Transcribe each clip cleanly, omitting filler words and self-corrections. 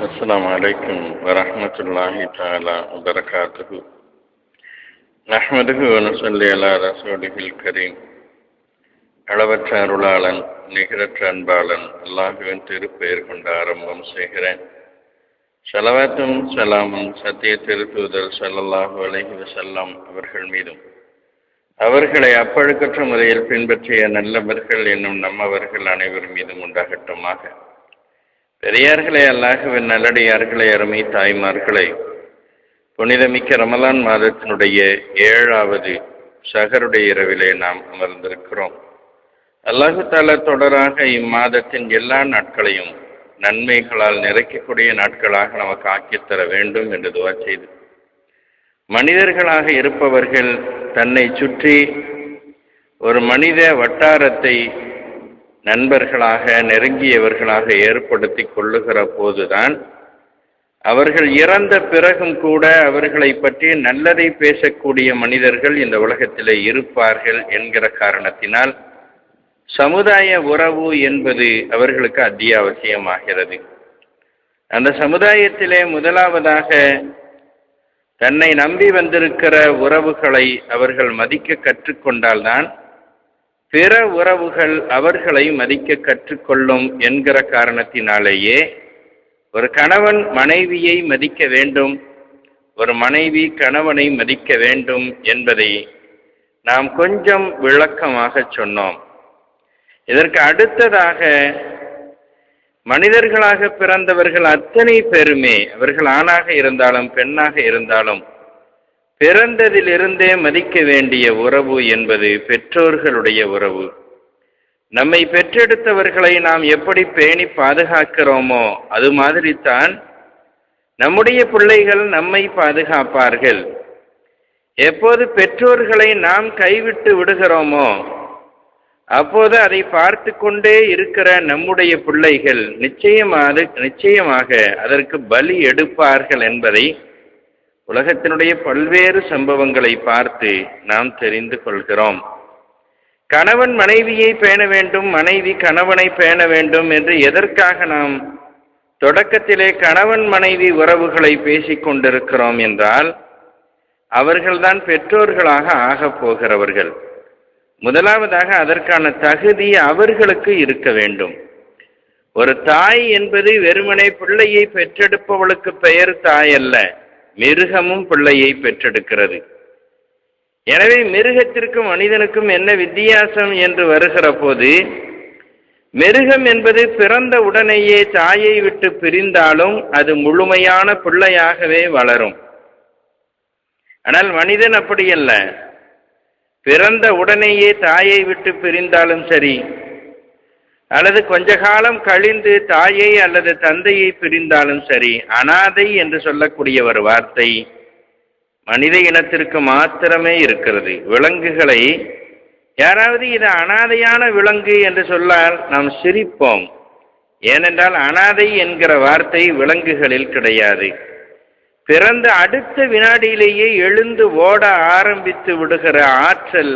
அஸ்ஸலாமு அலைக்கும் வரஹ்மத்துல்லாஹி தஆலா வபரகாத்துஹு. நஹ்மதுஹு வ நுஸல்லி அலா ரசூலிஹில் கரீம். அளவற்ற அருளாளன் நிகரற்ற அன்பாளன் அல்லாஹுவின் திருப்பெயர் கொண்டு ஆரம்பம் செய்கிறேன். ஸலவாத்தும் ஸலாமும் சத்திய திருத்தூதர் ஸல்லல்லாஹு அலைஹி வஸல்லம் அவர்கள் மீதும், அவர்களை அப்பழுக்கற்ற முறையில் பின்பற்றிய நல்லவர்கள் என்னும் நம்மவர்கள் அனைவர் மீதும் உண்டாகட்டுமாக. பெரியார்களே, அல்லாஹுவின் நல்லடியார்களே, அருமை தாய்மார்களே, புனிதமிக்க ரமலான் மாதத்தினுடைய 7வது ஷஹருடைய இரவிலே நாம் அமர்ந்திருக்கிறோம். அல்லாஹு தஆலா தொடராக இம்மாதத்தின் எல்லா நாட்களையும் நன்மைகளால் நிறைக்கக்கூடிய நாட்களாக நமக்கு ஆக்கித்தர வேண்டும் என்று துஆ செய்து, மனிதர்களாக இருப்பவர்கள் தன்னை சுற்றி ஒரு மனித வட்டாரத்தை நண்பர்களாக நெருங்கியவர்களாக ஏற்படுத்தி கொள்ளுகிற போதுதான் அவர்கள் இறந்த பிறகும் கூட அவர்களை பற்றி நல்லதை பேசக்கூடிய மனிதர்கள் இந்த உலகத்திலே இருப்பார்கள் என்கிற காரணத்தினால் சமுதாய உறவு என்பது அவர்களுக்கு அத்தியாவசியமாகிறது. அந்த சமுதாயத்திலே முதலாவதாக தன்னை நம்பி வந்திருக்கிற உறவுகளை அவர்கள் மதிக்க கற்றுக்கொண்டால்தான் பிற உறவுகள் அவர்களை மதிக்க கற்றுக்கொள்ளும் என்கிற காரணத்தினாலேயே ஒரு கணவன் மனைவியை மதிக்க வேண்டும், ஒரு மனைவி கணவனை மதிக்க வேண்டும் என்பதை நாம் கொஞ்சம் விளக்கமாக சொன்னோம். இதற்கு அடுத்ததாக மனிதர்களாக பிறந்தவர்கள் அத்தனை பேருமே, அவர்கள் ஆணாக இருந்தாலும் பெண்ணாக இருந்தாலும், பிறந்ததிலிருந்தே மதிக்க வேண்டிய உறவு என்பது பெற்றோர்களுடைய உறவு. நம்மை பெற்றெடுத்தவர்களை நாம் எப்படி பேணி பாதுகாக்கிறோமோ அது மாதிரித்தான் நம்முடைய பிள்ளைகள் நம்மை பாதுகாப்பார்கள். எப்போது பெற்றோர்களை நாம் கைவிட்டு விடுகிறோமோ அப்போது அதை பார்த்து கொண்டே இருக்கிற நம்முடைய பிள்ளைகள் நிச்சயமாக அதற்கு பலி எடுப்பார்கள் என்பதை உலகத்தினுடைய பல்வேறு சம்பவங்களை பார்த்து நாம் தெரிந்து கொள்கிறோம். கணவன் மனைவியை பேண வேண்டும், மனைவி கணவனை பேண வேண்டும் என்று எதற்காக நாம் தொடக்கத்திலே கணவன் மனைவி உறவுகளை பேசிக் கொண்டிருக்கிறோம் என்றால், அவர்கள்தான் பெற்றோர்களாக ஆகப் போகிறவர்கள். முதலாவதாக அதற்கான தகுதி அவர்களுக்கு இருக்க வேண்டும். ஒரு தாய் என்பது வெறுமனே பிள்ளையை பெற்றெடுப்பவளுக்கு பெயர் தாய் அல்ல, மிருகமும் பிள்ளையை பெற்றெடுக்கிறது. எனவே மிருகத்திற்கும் மனிதனுக்கும் என்ன வித்தியாசம் என்று வருகிற போது, மிருகம் என்பது பிறந்த உடனேயே தாயை விட்டு பிரிந்தாலும் அது முழுமையான பிள்ளையாகவே வளரும். ஆனால் மனிதன் அப்படியல்ல. பிறந்த உடனேயே தாயை விட்டு பிரிந்தாலும் சரி, அல்லது கொஞ்ச காலம் கழிந்து தாயை அல்லது தந்தையை பிரிந்தாலும் சரி, அனாதை என்று சொல்லக்கூடிய ஒரு வார்த்தை மனித இனத்திற்கு மாத்திரமே இருக்கிறது. விலங்குகளை யாராவது இது அனாதையான விலங்கு என்று சொன்னால் நாம் சிரிப்போம். ஏனென்றால் அனாதை என்கிற வார்த்தை விலங்குகளில் கிடையாது. பிறந்த அடுத்த வினாடியிலேயே எழுந்து ஓட ஆரம்பித்து விடுகிற ஆற்றல்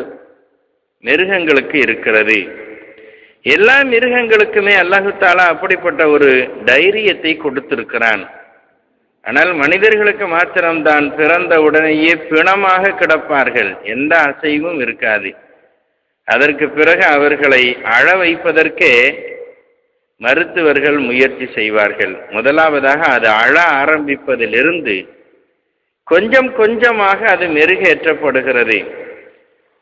மிருகங்களுக்கு இருக்கிறது. எல்லா மிருகங்களுக்குமே அல்லாஹு தஆலா அப்படிப்பட்ட ஒரு தைரியத்தை கொடுத்திருக்கிறான். ஆனால் மனிதர்களுக்கு மாத்திரம்தான் பிறந்த உடனேயே பிணமாக கிடப்பார்கள், எந்த அசைவும் இருக்காது. அதற்கு பிறகு அவர்களை அழ வைப்பதற்கே மருத்துவர்கள் முயற்சி செய்வார்கள். முதலாவதாக அது அழ ஆரம்பிப்பதிலிருந்து கொஞ்சம் கொஞ்சமாக அது மெருகேற்றப்படுகிறது.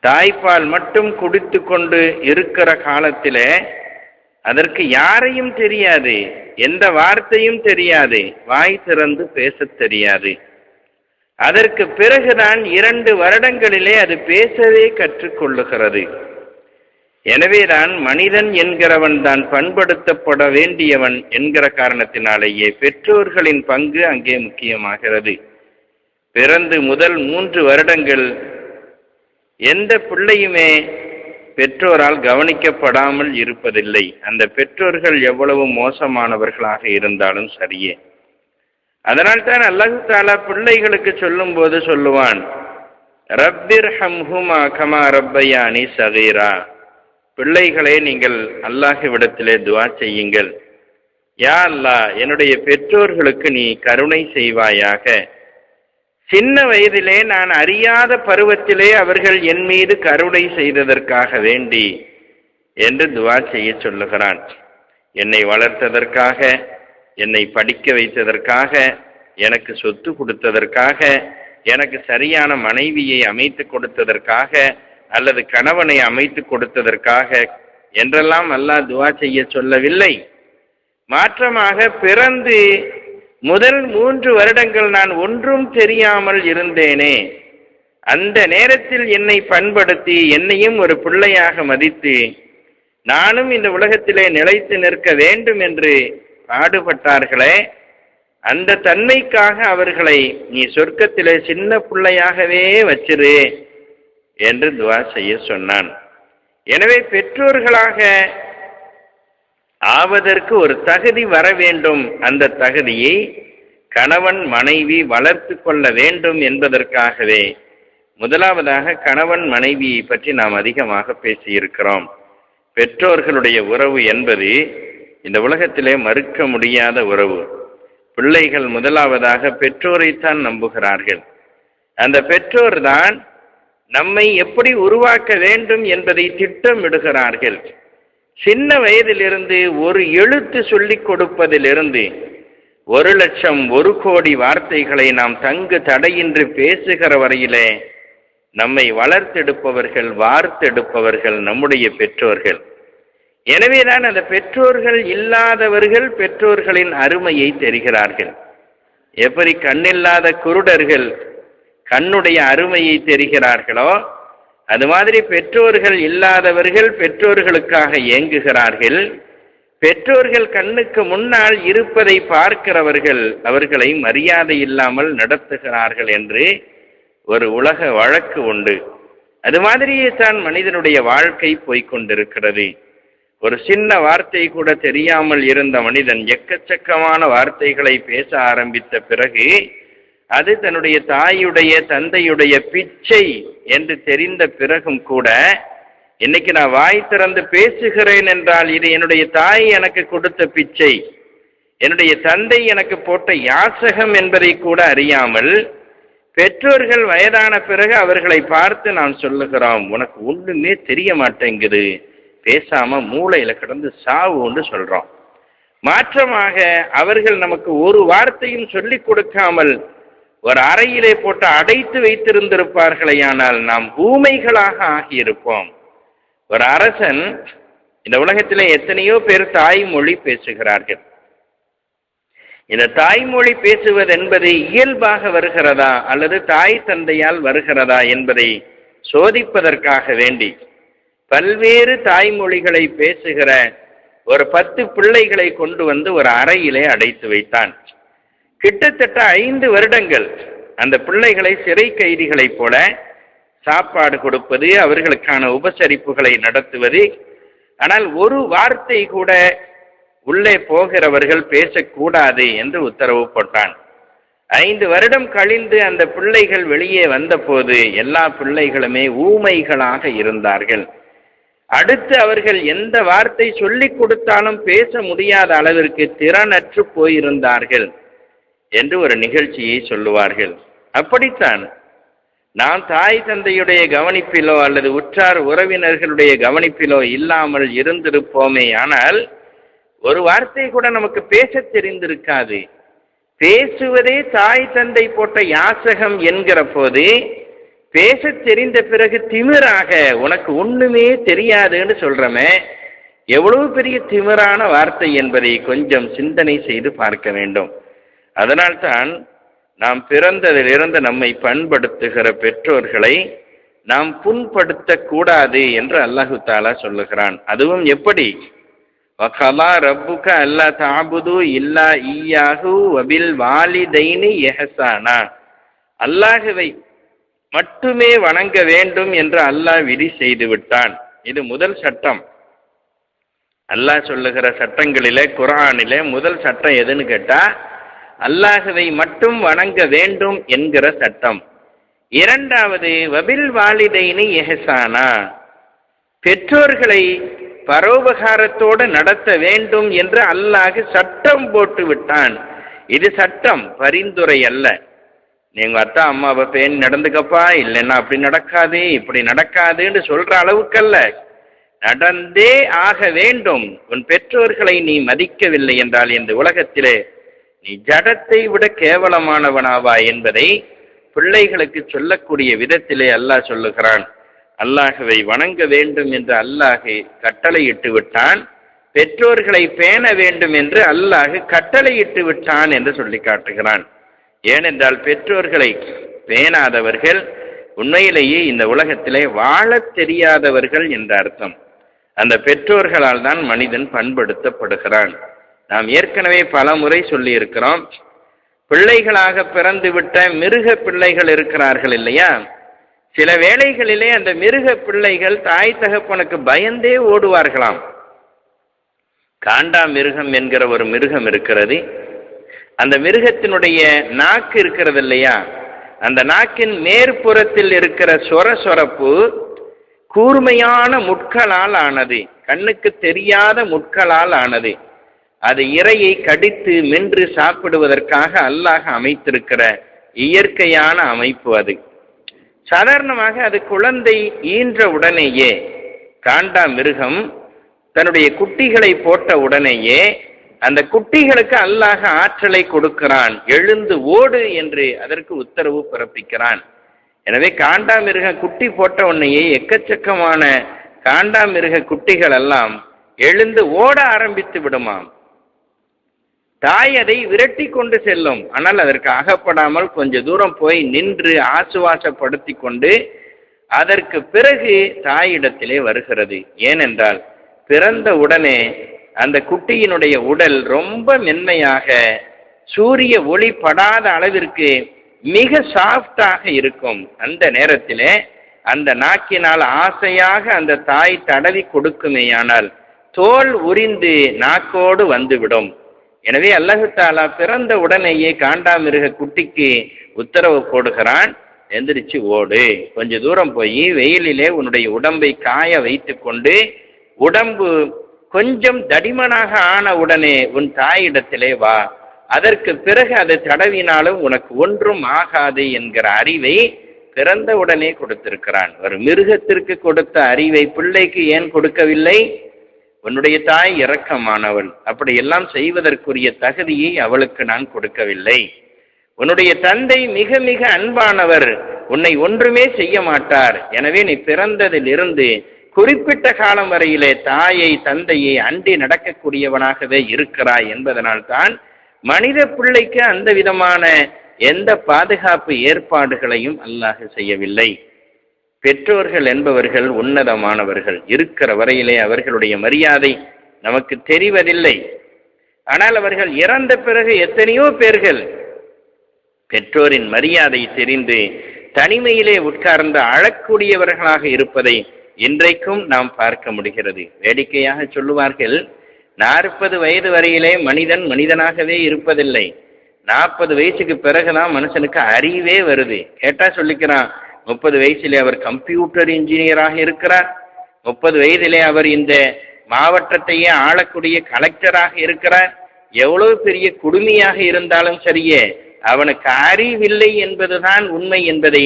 தாய்ப்பால் மட்டும் குடித்து கொண்டு இருக்கிற காலத்திலே அதற்கு யாரையும் தெரியாது, எந்த வார்த்தையும் தெரியாது, வாய் திறந்து பேசத் தெரியாது. அதற்கு பிறகுதான் 2 வருடங்களிலே அது பேசவே கற்றுக்கொள்ளுகிறது. எனவேதான் மனிதன் என்கிறவன் தான் பண்படுத்தப்பட வேண்டியவன் என்கிற காரணத்தினாலேயே பெற்றோர்களின் பங்கு அங்கே முக்கியமாகிறது. பிறந்து முதல் 3 வருடங்கள் எந்த பிள்ளையுமே பெற்றோரால் கவனிக்கப்படாமல் இருப்பதில்லை. அந்த பெற்றோர்கள் எவ்வளவு மோசமானவர்களாக இருந்தாலும் சரியே. அதனால்தான் அல்லாஹ் தஆலா பிள்ளைகளுக்கு சொல்லும் போது சொல்லுவான், ரப்பிர்ஹம்ஹுமா கமா ரப்பயானி சகீரா. பிள்ளைகளே, நீங்கள் அல்லாஹ்விடத்திலே துஆ செய்யுங்கள், யா அல்லாஹ், என்னுடைய பெற்றோர்களுக்கு நீ கருணை செய்வாயாக. சின்ன வயதிலே நான் அறியாத பருவத்திலே அவர்கள் என் மீது கருணை செய்ததற்காக வேண்டி என்று துவா செய்ய சொல்லுகிறான். என்னை வளர்த்ததற்காக, என்னை படிக்க வைத்ததற்காக, எனக்கு சொத்து கொடுத்ததற்காக, எனக்கு சரியான மனைவியை அமைத்து கொடுத்ததற்காக, அல்லது கணவனை அமைத்து கொடுத்ததற்காக என்றெல்லாம் அல்லாஹ் துவா செய்ய சொல்லவில்லை. மாற்றமாக பிறந்து முதல் 3 வருடங்கள் நான் ஒன்றும் தெரியாமல் இருந்தேனே, அந்த நேரத்தில் என்னை பண்படுத்தி என்னையும் ஒரு பிள்ளையாக மதித்து நானும் இந்த உலகத்திலே நிலைத்து நிற்க வேண்டும் என்று பாடுபட்டார்களே, அந்த தன்மைக்காக அவர்களை நீ சொர்க்கத்திலே சின்ன பிள்ளையாகவே வச்சிரு என்று துவா செய்ய சொன்னான். எனவே பெற்றோர்களாக ஆவதற்கு ஒரு தகுதி வர வேண்டும். அந்த தகுதியை கணவன் மனைவி வளர்த்து கொள்ள வேண்டும் என்பதற்காகவே முதலாவதாக கணவன் மனைவியை பற்றி நாம் அதிகமாக பேசியிருக்கிறோம். பெற்றோர்களுடைய உறவு என்பது இந்த உலகத்திலே மறுக்க முடியாத உறவு. பிள்ளைகள் முதலாவதாக பெற்றோரைத்தான் நம்புகிறார்கள். அந்த பெற்றோர் தான் நம்மை எப்படி உருவாக்க வேண்டும் என்பதை திட்டமிடுகிறார்கள். சின்ன வயதிலிருந்து ஒரு எழுத்து சொல்லிக் கொடுப்பதிலிருந்து 1,00,000 1 கோடி வார்த்தைகளை நாம் தங்கு தடையின்றி பேசுகிற வரையிலே நம்மை வளர்த்தெடுப்பவர்கள், வார்த்தெடுப்பவர்கள் நம்முடைய பெற்றோர்கள். எனவேதான் அந்த பெற்றோர்கள் இல்லாதவர்கள் பெற்றோர்களின் அருமையை தெரிகிறார்கள். எப்படி கண்ணில்லாத குருடர்கள் கண்ணுடைய அருமையை தெரிகிறார்களோ, அது மாதிரி பெற்றோர்கள் இல்லாதவர்கள் பெற்றோர்களுக்காக ஏங்குகிறார்கள். பெற்றோர்கள் கண்ணுக்கு முன்னால் இருப்பதை பார்க்கிறவர்கள் அவர்களை மரியாதை இல்லாமல் நடத்துகிறார்கள் என்று ஒரு உலக வழக்கு உண்டு. அது மாதிரியே தான் மனிதனுடைய வாழ்க்கை போய்கொண்டிருக்கிறது. ஒரு சின்ன வார்த்தை கூட தெரியாமல் இருந்த மனிதன் எக்கச்சக்கமான வார்த்தைகளை பேச ஆரம்பித்த பிறகு அது தன்னுடைய தாயுடைய தந்தையுடைய பிச்சை என்று தெரிந்த பிறகும் கூட, இன்னைக்கு நான் வாய் திறந்து பேசுகிறேன் என்றால் இது என்னுடைய தாய் எனக்கு கொடுத்த பிச்சை, என்னுடைய தந்தை எனக்கு போட்ட யாசகம் என்பதை கூட அறியாமல் பெற்றோர்கள் வயதான பிறகு அவர்களை பார்த்து நாம் சொல்லுகிறோம், உனக்கு ஒன்றுமே தெரிய மாட்டேங்குது, பேசாம மூளையில கிடந்து சாவுன்னு சொல்றோம். மாற்றமாக அவர்கள் நமக்கு ஒரு வார்த்தையும் சொல்லிக் கொடுக்காமல் ஒரு அறையிலே போட்டு அடைத்து வைத்திருந்திருப்பார்களேயானால் நாம் ஊமைகளாக ஆகியிருப்போம். ஒரு அரசன், இந்த உலகத்திலே எத்தனையோ பேர் தாய்மொழி பேசுகிறார்கள். இந்த தாய்மொழி பேசுவது என்பது இயல்பாக வருகிறதா அல்லது தாய் தந்தையால் வருகிறதா என்பதை சோதிப்பதற்காக வேண்டி பல்வேறு தாய்மொழிகளை பேசுகிற ஒரு 10 பிள்ளைகளை கொண்டு வந்து ஒரு அறையிலே அடைத்து வைத்தான். கிட்டத்தட்ட 5 வருடங்கள் அந்த பிள்ளைகளை சிறை கைதிகளைப் போல சாப்பாடு கொடுப்பது, அவர்களுக்கான உபசரிப்புகளை நடத்துவது. ஆனால் ஒரு வார்த்தை கூட உள்ளே போகிறவர்கள் பேசக்கூடாது என்று உத்தரவு போட்டான். 5 வருடம் கழிந்து அந்த பிள்ளைகள் வெளியே வந்தபோது எல்லா பிள்ளைகளுமே ஊமைகளாக இருந்தார்கள். அடுத்து அவர்கள் எந்த வார்த்தை சொல்லிக் கொடுத்தாலும் பேச முடியாத அளவிற்கு திறனற்று போயிருந்தார்கள் என்று ஒரு நிகழ்ச்சியை சொல்லுவார்கள். அப்படித்தான் நாம் தாய் தந்தையுடைய கவனிப்பிலோ அல்லது உற்றார் உறவினர்களுடைய கவனிப்பிலோ இல்லாமல் இருந்திருப்போமே, ஆனால் ஒரு வார்த்தை கூட நமக்கு பேச தெரிந்திருக்காது. பேசுவதே தாய் தந்தை போட்ட யாசகம் என்கிற போது பேச தெரிந்த பிறகு திமிராக உனக்கு ஒண்ணுமே தெரியாதுன்னு சொல்றமே, எவ்வளவு பெரிய திமிரான வார்த்தை என்பதை கொஞ்சம் சிந்தனை செய்து பார்க்க வேண்டும். அதனால்தான் நாம் பிறந்ததிலிருந்து நம்மை பண்படுத்துகிற பெற்றோர்களை நாம் புண்படுத்தக்கூடாது என்று அல்லாஹு தாலா சொல்லுகிறான். அதுவும் எப்படி? வகலா ரப்புக அல்லா தஅபுது இல்லா ஈயாஹு வபில் வாலிதைனி இஹ்சானா. அல்லாஹுவை மட்டுமே வணங்க வேண்டும் என்று அல்லாஹ் விதி செய்து விட்டான். இது முதல் சட்டம். அல்லாஹ் சொல்லுகிற சட்டங்களிலே, குர்ஆனிலே முதல் சட்டம் எதுன்னு கேட்டா அல்லாஹுவை மட்டும் வணங்க வேண்டும் என்கிற சட்டம். இரண்டாவது வபில் வாலிதைனி இஹ்சானா, பெற்றோர்களை பரோபகாரத்தோடு நடத்த வேண்டும் என்று அல்லாஹ் சட்டம் போட்டு விட்டான். இது சட்டம், பரிந்துரை அல்ல. நீங்க அத்தா அம்மாவை பேணி நடந்துக்கப்பா, இல்லைன்னா அப்படி நடக்காது இப்படி நடக்காதுன்னு சொல்ற அளவுக்கல்ல, நடந்தே ஆக வேண்டும். உன் பெற்றோர்களை நீ மதிக்கவில்லை என்றால் இந்த உலகத்திலே நீ ஜடத்தை விட கேவலமானவனாவா என்பதை பிள்ளைகளுக்கு சொல்லக்கூடிய விதத்திலே அல்லாஹ் சொல்லுகிறான். அல்லாஹுவை வணங்க வேண்டும் என்று அல்லாஹ் கட்டளையிட்டு விட்டான், பெற்றோர்களை பேண வேண்டும் என்று அல்லாஹ் கட்டளையிட்டு விட்டான் என்று சொல்லி காட்டுகிறான். ஏனென்றால் பெற்றோர்களை பேணாதவர்கள் உண்மையிலேயே இந்த உலகத்திலே வாழத் தெரியாதவர்கள் என்ற அர்த்தம். அந்த பெற்றோர்களால் தான் மனிதன் பண்படுத்தப்படுகிறான். நாம் ஏற்கனவே பல முறை சொல்லி இருக்கிறோம், பிள்ளைகளாக பிறந்துவிட்ட மிருக பிள்ளைகள் இருக்கிறார்கள் இல்லையா, சில வேளைகளிலே அந்த மிருக பிள்ளைகள் தாய் தகப்பனுக்கு பயந்தே ஓடுவார்களாம். காண்டா மிருகம் என்கிற ஒரு மிருகம் இருக்கிறது. அந்த மிருகத்தினுடைய நாக்கு இருக்கிறது இல்லையா, அந்த நாக்கின் மேற்புறத்தில் இருக்கிற சொரசொரப்பு கூர்மையான முட்களால் ஆனது, கண்ணுக்கு தெரியாத முட்களால் ஆனது. அது இரையை கடித்து மென்று சாப்பிடுவதற்காக அல்லாஹ் அமைத்திருக்கிற இயற்கையான அமைப்பு. அது சாதாரணமாக அது குழந்தை ஈன்ற உடனேயே, காண்டா மிருகம் தன்னுடைய குட்டிகளை போட்ட உடனேயே அந்த குட்டிகளுக்கு அல்லாஹ் ஆற்றலை கொடுக்கிறான், எழுந்து ஓடு என்று அதற்கு உத்தரவு பிறப்பிக்கிறான். எனவே காண்டாமிருக குட்டி போட்ட உடனேயே எக்கச்சக்கமான காண்டாமிருக குட்டிகள் எல்லாம் எழுந்து ஓட ஆரம்பித்து விடுமாம். தாய் அதை விரட்டி கொண்டு செல்லும், ஆனால் அதற்கு அகப்படாமல் கொஞ்ச தூரம் போய் நின்று ஆசுவாசப்படுத்தி கொண்டு அதற்கு பிறகு தாயிடத்திலே வருகிறது. ஏனென்றால் பிறந்த உடனே அந்த குட்டியினுடைய உடல் ரொம்ப மென்மையாக சூரிய ஒளி படாத அளவிற்கு மிக சாஃப்டாக இருக்கும். அந்த நேரத்திலே அந்த நாக்கினால் ஆசையாக அந்த தாய் தடவி கொடுக்குமேயானால் தோல் உரிந்து நாக்கோடு வந்துவிடும். எனவே அல்லாஹ் தஆலா பிறந்த உடனேயே காண்டாமிருக குட்டிக்கு உத்தரவு போடுகிறான், எந்திரிச்சு ஓடு, கொஞ்ச தூரம் போய் வெயிலிலே உன்னுடைய உடம்பை காய வைத்து கொண்டு உடம்பு கொஞ்சம் தடிமனாக ஆன உடனே உன் தாயிடத்திலே வா, அதற்கு பிறகு அதை தடவினாலும் உனக்கு ஒன்றும் ஆகாது என்கிற அறிவை பிறந்த உடனே கொடுத்திருக்கிறான். ஒரு மிருகத்திற்கு கொடுத்த அறிவை பிள்ளைக்கு ஏன் கொடுக்கவில்லை? உன்னுடைய தாய் இரக்கமானவள், அப்படி எல்லாம் செய்வதற்குரிய தகுதியை அவளுக்கு நான் கொடுக்கவில்லை. உன்னுடைய தந்தை மிக மிக அன்பானவர், உன்னை ஒன்றுமே செய்ய மாட்டார். எனவே நீ பிறந்ததிலிருந்து குறிப்பிட்ட காலம் வரையிலே தாயை தந்தையை அண்டி நடக்கக்கூடியவனாகவே இருக்கிறாய் என்பதனால்தான் மனித பிள்ளைக்கு அந்த விதமான எந்த பாதுகாப்பு ஏற்பாடுகளையும் அல்லாஹ் செய்யவில்லை. பெற்றோர்கள் என்பவர்கள் உன்னதமானவர்கள், இருக்கிற வரையிலே அவர்களுடைய மரியாதை நமக்கு தெரிவதில்லை. ஆனால் அவர்கள் இறந்த பிறகு எத்தனையோ பேர்கள் பெற்றோரின் மரியாதை தெரிந்து தனிமையிலே உட்கார்ந்து அழக்கூடியவர்களாக இருப்பதை இன்றைக்கும் நாம் பார்க்க முடிகிறது. வேடிக்கையாக சொல்லுவார்கள், 40 வயது வரையிலே மனிதன் மனிதனாகவே இருப்பதில்லை, 40 வயசுக்கு பிறகுதான் மனுஷனுக்கு அறிவே வருது. கேட்டா சொல்லிக்கிறான், 30 வயசிலே அவர் கம்ப்யூட்டர் இன்ஜினியராக இருக்கிறார், 30 வயதிலே அவர் இந்த மாவட்டத்தையே ஆளக்கூடிய கலெக்டராக இருக்கிறார். எவ்வளவு பெரிய குடுமியாக இருந்தாலும் சரியே, அவனுக்கு அறிவில்லை என்பதுதான் உண்மை என்பதை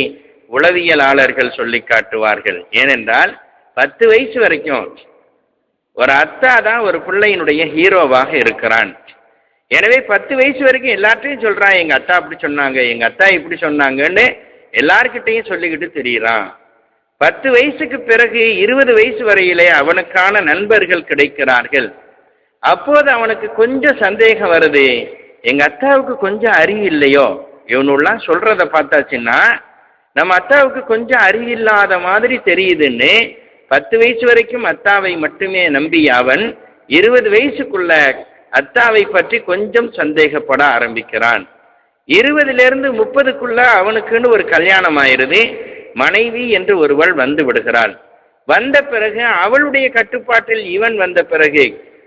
உளவியலாளர்கள் சொல்லி காட்டுவார்கள். ஏனென்றால் 10 வயசு வரைக்கும் ஒரு அத்தா தான் ஒரு பிள்ளையினுடைய ஹீரோவாக இருக்கிறான். எனவே 10 வயசு வரைக்கும் எல்லார்ட்டையும் சொல்றான், எங்க அத்தா அப்படி சொன்னாங்க, எங்க அத்தா இப்படி சொன்னாங்கன்னு எல்லார்கிட்டையும் சொல்லிக்கிட்டு தெரியுறான். 10 வயசுக்கு பிறகு 20 வயசு வரையிலே அவனுக்கான நண்பர்கள் கிடைக்கிறார்கள். அப்போது அவனுக்கு கொஞ்சம் சந்தேகம் வருது, எங்க அத்தாவுக்கு கொஞ்சம் அறிவு இல்லையோ, இவனுலாம் சொல்றத பார்த்தாச்சுன்னா நம்ம அத்தாவுக்கு கொஞ்சம் அறிவில்லாத மாதிரி தெரியுதுன்னு 10 வயசு வரைக்கும் அத்தாவை மட்டுமே நம்பி அவன் 20 வயசுக்குள்ள அத்தாவை பற்றி கொஞ்சம் சந்தேகப்பட ஆரம்பிக்கிறான். 20லிருந்து 30க்குள்ள அவனுக்குன்னு ஒரு கல்யாணம் ஆயிருது, மனைவி என்று ஒருவள் வந்து விடுகிறாள். வந்த பிறகு அவளுடைய கட்டுப்பாட்டில் இவன் வந்த பிறகு,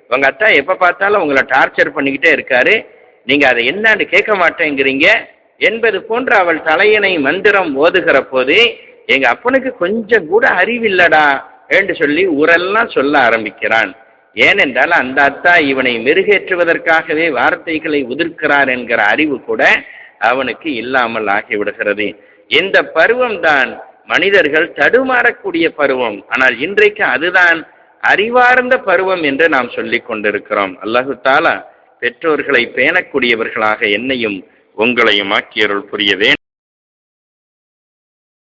உங்க அத்தா எப்ப பார்த்தாலும் உங்களை டார்ச்சர் பண்ணிக்கிட்டே இருக்காரு, நீங்க அதை என்னான்னு கேட்க மாட்டேங்கிறீங்க என்பது போன்ற அவள் தலையணை மந்திரம் ஓதுகிற போது, எங்க அப்பனுக்கு கொஞ்சம் கூட அறிவில்லடா என்று சொல்லி ஊரெல்லாம் சொல்ல ஆரம்பிக்கிறான். ஏனென்றால் அந்த அத்தா இவனை மெருகேற்றுவதற்காகவே வார்த்தைகளை உதிர்க்கிறார் என்கிற அறிவு கூட அவனுக்கு இல்லாமல் ஆகிவிடுகிறது. இந்த பருவம் தான் மனிதர்கள் தடுமாறக்கூடிய பருவம். ஆனால் இன்றைக்கு அதுதான் அறிவார்ந்த பருவம் என்று நாம் சொல்லிக் கொண்டிருக்கிறோம். அல்லாஹு தாலா பெற்றோர்களை பேணக்கூடியவர்களாக என்னையும் உங்களையும் ஆக்கியருள் புரிய வேண்டும்.